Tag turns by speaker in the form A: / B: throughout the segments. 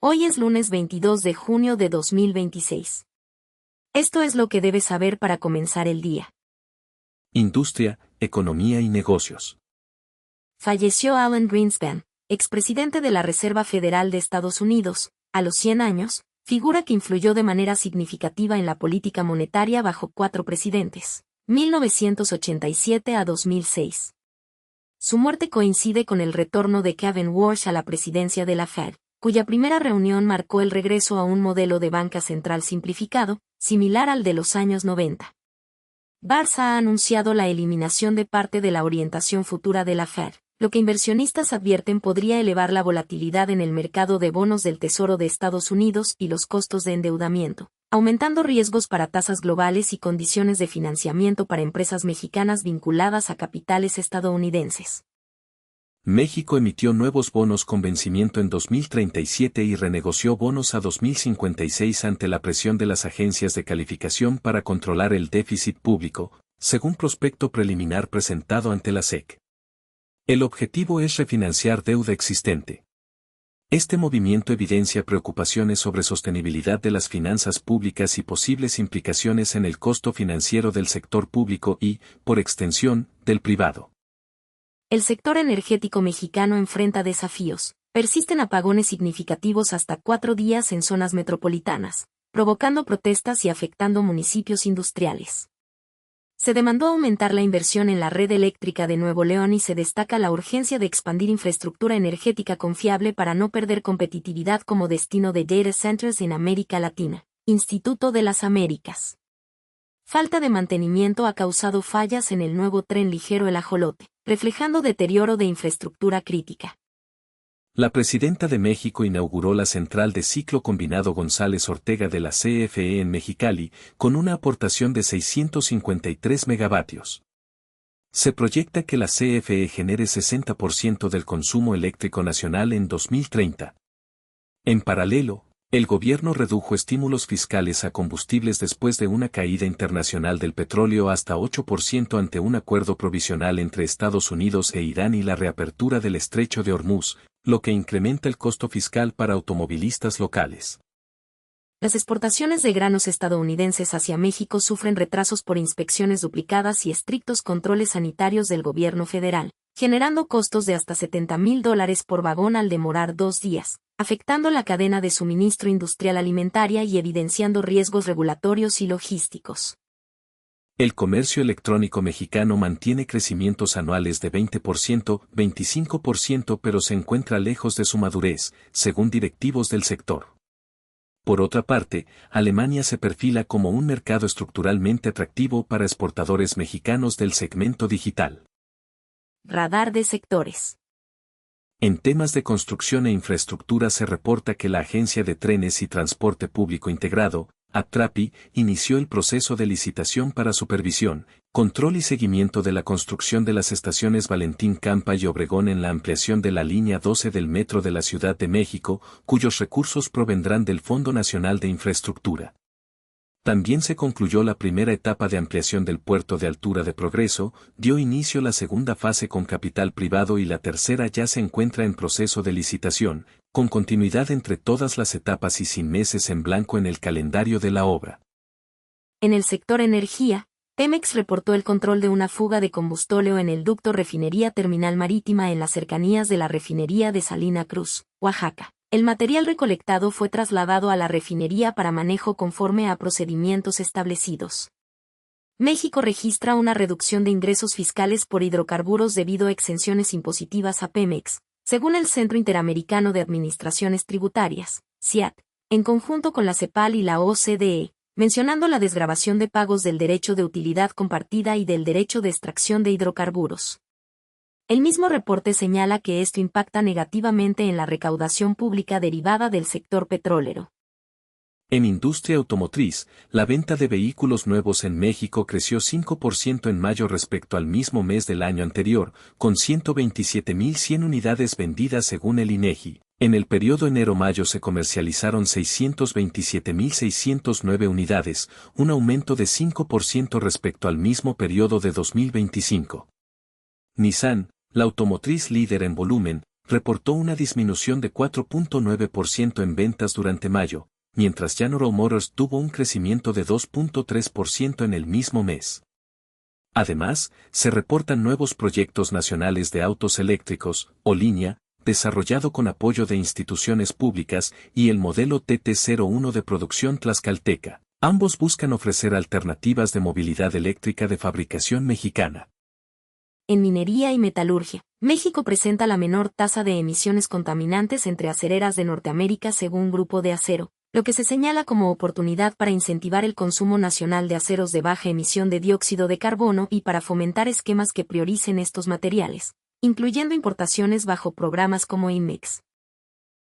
A: Hoy es lunes 22 de junio de 2026. Esto es lo que debes saber para comenzar el día.
B: Industria, economía y negocios.
A: Falleció Alan Greenspan, expresidente de la Reserva Federal de Estados Unidos, a los 100 años, figura que influyó de manera significativa en la política monetaria bajo 4 presidentes, 1987 a 2006. Su muerte coincide con el retorno de Kevin Warsh a la presidencia de la Fed, cuya primera reunión marcó el regreso a un modelo de banca central simplificado, similar al de los años 90. Barr ha anunciado la eliminación de parte de la orientación futura de la Fed, lo que inversionistas advierten podría elevar la volatilidad en el mercado de bonos del Tesoro de Estados Unidos y los costos de endeudamiento, aumentando riesgos para tasas globales y condiciones de financiamiento para empresas mexicanas vinculadas a capitales estadounidenses.
B: México emitió nuevos bonos con vencimiento en 2037 y renegoció bonos a 2056 ante la presión de las agencias de calificación para controlar el déficit público, según prospecto preliminar presentado ante la SEC. El objetivo es refinanciar deuda existente. Este movimiento evidencia preocupaciones sobre sostenibilidad de las finanzas públicas y posibles implicaciones en el costo financiero del sector público y, por extensión, del privado.
A: El sector energético mexicano enfrenta desafíos. Persisten apagones significativos hasta 4 días en zonas metropolitanas, provocando protestas y afectando municipios industriales. Se demandó aumentar la inversión en la red eléctrica de Nuevo León y se destaca la urgencia de expandir infraestructura energética confiable para no perder competitividad como destino de data centers en América Latina. Instituto de las Américas. Falta de mantenimiento ha causado fallas en el nuevo tren ligero El Ajolote, reflejando deterioro de infraestructura crítica.
B: La presidenta de México inauguró la central de ciclo combinado González Ortega de la CFE en Mexicali, con una aportación de 653 megavatios. Se proyecta que la CFE genere 60% del consumo eléctrico nacional en 2030. En paralelo, el gobierno redujo estímulos fiscales a combustibles después de una caída internacional del petróleo hasta 8% ante un acuerdo provisional entre Estados Unidos e Irán y la reapertura del estrecho de Hormuz, lo que incrementa el costo fiscal para automovilistas locales.
A: Las exportaciones de granos estadounidenses hacia México sufren retrasos por inspecciones duplicadas y estrictos controles sanitarios del gobierno federal, generando costos de hasta $70,000 por vagón al demorar 2 días, afectando la cadena de suministro industrial alimentaria y evidenciando riesgos regulatorios y logísticos.
B: El comercio electrónico mexicano mantiene crecimientos anuales de 20%, 25%, pero se encuentra lejos de su madurez, según directivos del sector. Por otra parte, Alemania se perfila como un mercado estructuralmente atractivo para exportadores mexicanos del segmento digital.
A: Radar de sectores.
B: En temas de construcción e infraestructura se reporta que la Agencia de Trenes y Transporte Público Integrado, ATRAPI, inició el proceso de licitación para supervisión, control y seguimiento de la construcción de las estaciones Valentín Campa y Obregón en la ampliación de la línea 12 del Metro de la Ciudad de México, cuyos recursos provendrán del Fondo Nacional de Infraestructura. También se concluyó la primera etapa de ampliación del puerto de Altura de Progreso, dio inicio la segunda fase con capital privado y la tercera ya se encuentra en proceso de licitación, con continuidad entre todas las etapas y sin meses en blanco en el calendario de la obra.
A: En el sector energía, Pemex reportó el control de una fuga de combustóleo en el ducto Refinería Terminal Marítima en las cercanías de la refinería de Salina Cruz, Oaxaca. El material recolectado fue trasladado a la refinería para manejo conforme a procedimientos establecidos. México registra una reducción de ingresos fiscales por hidrocarburos debido a exenciones impositivas a Pemex, según el Centro Interamericano de Administraciones Tributarias, CIAT, en conjunto con la CEPAL y la OCDE, mencionando la desgravación de pagos del derecho de utilidad compartida y del derecho de extracción de hidrocarburos. El mismo reporte señala que esto impacta negativamente en la recaudación pública derivada del sector petrolero.
B: En industria automotriz, la venta de vehículos nuevos en México creció 5% en mayo respecto al mismo mes del año anterior, con 127,100 unidades vendidas según el INEGI. En el periodo enero-mayo se comercializaron 627,609 unidades, un aumento de 5% respecto al mismo periodo de 2025. Nissan, la automotriz líder en volumen, reportó una disminución de 4.9% en ventas durante mayo, mientras General Motors tuvo un crecimiento de 2.3% en el mismo mes. Además, se reportan nuevos proyectos nacionales de autos eléctricos, o línea, desarrollado con apoyo de instituciones públicas, y el modelo TT01 de producción tlaxcalteca. Ambos buscan ofrecer alternativas de movilidad eléctrica de fabricación mexicana.
A: En minería y metalurgia, México presenta la menor tasa de emisiones contaminantes entre acereras de Norteamérica según Grupo de Acero, lo que se señala como oportunidad para incentivar el consumo nacional de aceros de baja emisión de dióxido de carbono y para fomentar esquemas que prioricen estos materiales, incluyendo importaciones bajo programas como INMEX.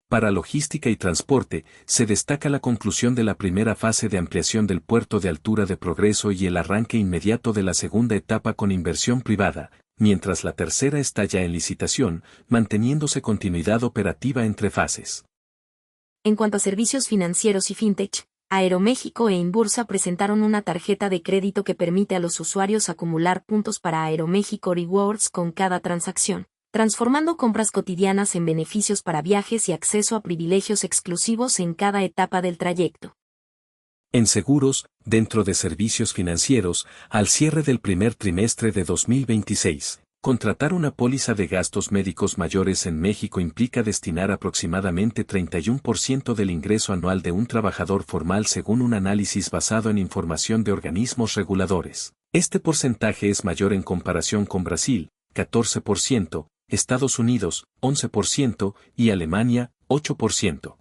B: Para logística y transporte, se destaca la conclusión de la primera fase de ampliación del puerto de Altura de Progreso y el arranque inmediato de la segunda etapa con inversión privada, mientras la tercera está ya en licitación, manteniéndose continuidad operativa entre fases.
A: En cuanto a servicios financieros y fintech, Aeroméxico e Inbursa presentaron una tarjeta de crédito que permite a los usuarios acumular puntos para Aeroméxico Rewards con cada transacción, transformando compras cotidianas en beneficios para viajes y acceso a privilegios exclusivos en cada etapa del trayecto.
B: En seguros, dentro de servicios financieros, al cierre del primer trimestre de 2026, contratar una póliza de gastos médicos mayores en México implica destinar aproximadamente 31% del ingreso anual de un trabajador formal según un análisis basado en información de organismos reguladores. Este porcentaje es mayor en comparación con Brasil, 14%, Estados Unidos, 11%, y Alemania, 8%.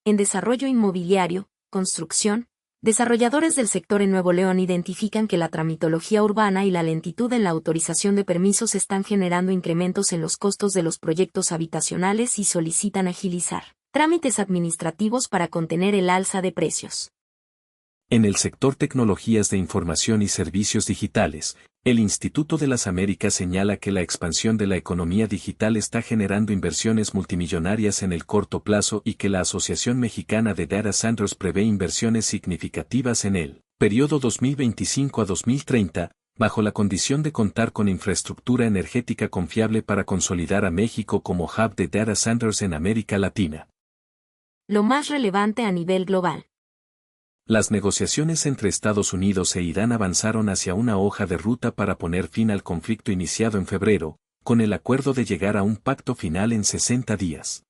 A: En desarrollo inmobiliario, construcción, desarrolladores del sector en Nuevo León identifican que la tramitología urbana y la lentitud en la autorización de permisos están generando incrementos en los costos de los proyectos habitacionales y solicitan agilizar trámites administrativos para contener el alza de precios.
B: En el sector tecnologías de información y servicios digitales, el Instituto de las Américas señala que la expansión de la economía digital está generando inversiones multimillonarias en el corto plazo y que la Asociación Mexicana de Data Centers prevé inversiones significativas en el periodo 2025 a 2030, bajo la condición de contar con infraestructura energética confiable para consolidar a México como hub de data centers en América Latina.
A: Lo más relevante a nivel global.
B: Las negociaciones entre Estados Unidos e Irán avanzaron hacia una hoja de ruta para poner fin al conflicto iniciado en febrero, con el acuerdo de llegar a un pacto final en 60 días.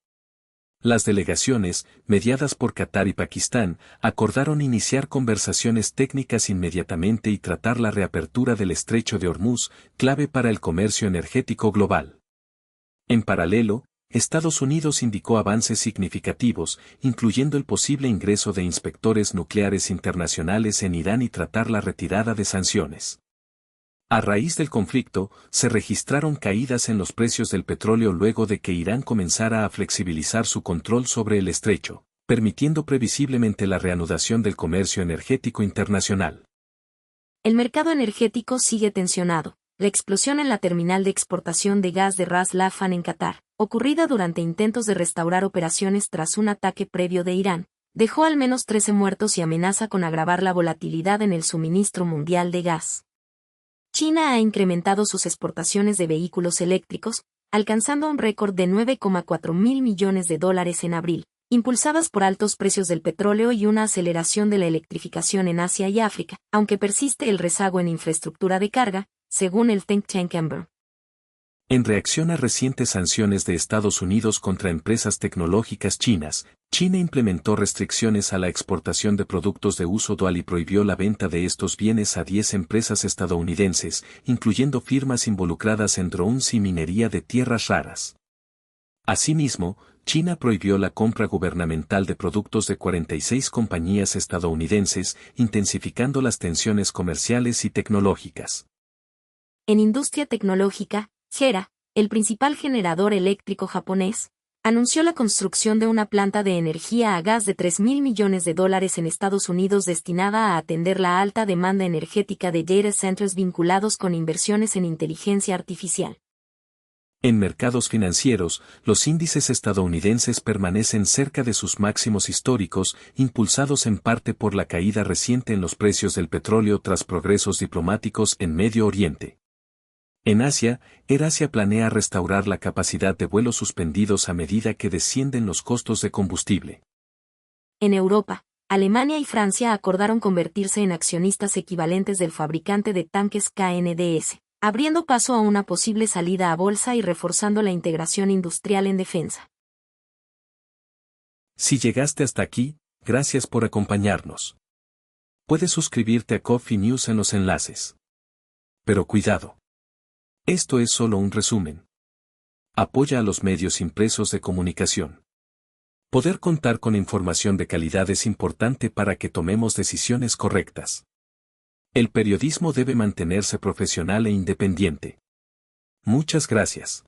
B: Las delegaciones, mediadas por Qatar y Pakistán, acordaron iniciar conversaciones técnicas inmediatamente y tratar la reapertura del Estrecho de Hormuz, clave para el comercio energético global. En paralelo, Estados Unidos indicó avances significativos, incluyendo el posible ingreso de inspectores nucleares internacionales en Irán y tratar la retirada de sanciones. A raíz del conflicto, se registraron caídas en los precios del petróleo luego de que Irán comenzara a flexibilizar su control sobre el estrecho, permitiendo previsiblemente la reanudación del comercio energético internacional.
A: El mercado energético sigue tensionado. La explosión en la terminal de exportación de gas de Ras Laffan en Qatar, ocurrida durante intentos de restaurar operaciones tras un ataque previo de Irán, dejó al menos 13 muertos y amenaza con agravar la volatilidad en el suministro mundial de gas. China ha incrementado sus exportaciones de vehículos eléctricos, alcanzando un récord de $9,4 mil millones en abril, impulsadas por altos precios del petróleo y una aceleración de la electrificación en Asia y África, aunque persiste el rezago en infraestructura de carga, según el think tank Ember.
B: En reacción a recientes sanciones de Estados Unidos contra empresas tecnológicas chinas, China implementó restricciones a la exportación de productos de uso dual y prohibió la venta de estos bienes a 10 empresas estadounidenses, incluyendo firmas involucradas en drones y minería de tierras raras. Asimismo, China prohibió la compra gubernamental de productos de 46 compañías estadounidenses, intensificando las tensiones comerciales y tecnológicas.
A: En industria tecnológica, Gera, el principal generador eléctrico japonés, anunció la construcción de una planta de energía a gas de $3,000 millones en Estados Unidos destinada a atender la alta demanda energética de data centers vinculados con inversiones en inteligencia artificial.
B: En mercados financieros, los índices estadounidenses permanecen cerca de sus máximos históricos, impulsados en parte por la caída reciente en los precios del petróleo tras progresos diplomáticos en Medio Oriente. En Asia, AirAsia planea restaurar la capacidad de vuelos suspendidos a medida que descienden los costos de combustible.
A: En Europa, Alemania y Francia acordaron convertirse en accionistas equivalentes del fabricante de tanques KNDS, abriendo paso a una posible salida a bolsa y reforzando la integración industrial en defensa.
B: Si llegaste hasta aquí, gracias por acompañarnos. Puedes suscribirte a Coffee News en los enlaces. Pero cuidado. Esto es solo un resumen. Apoya a los medios impresos de comunicación. Poder contar con información de calidad es importante para que tomemos decisiones correctas. El periodismo debe mantenerse profesional e independiente. Muchas gracias.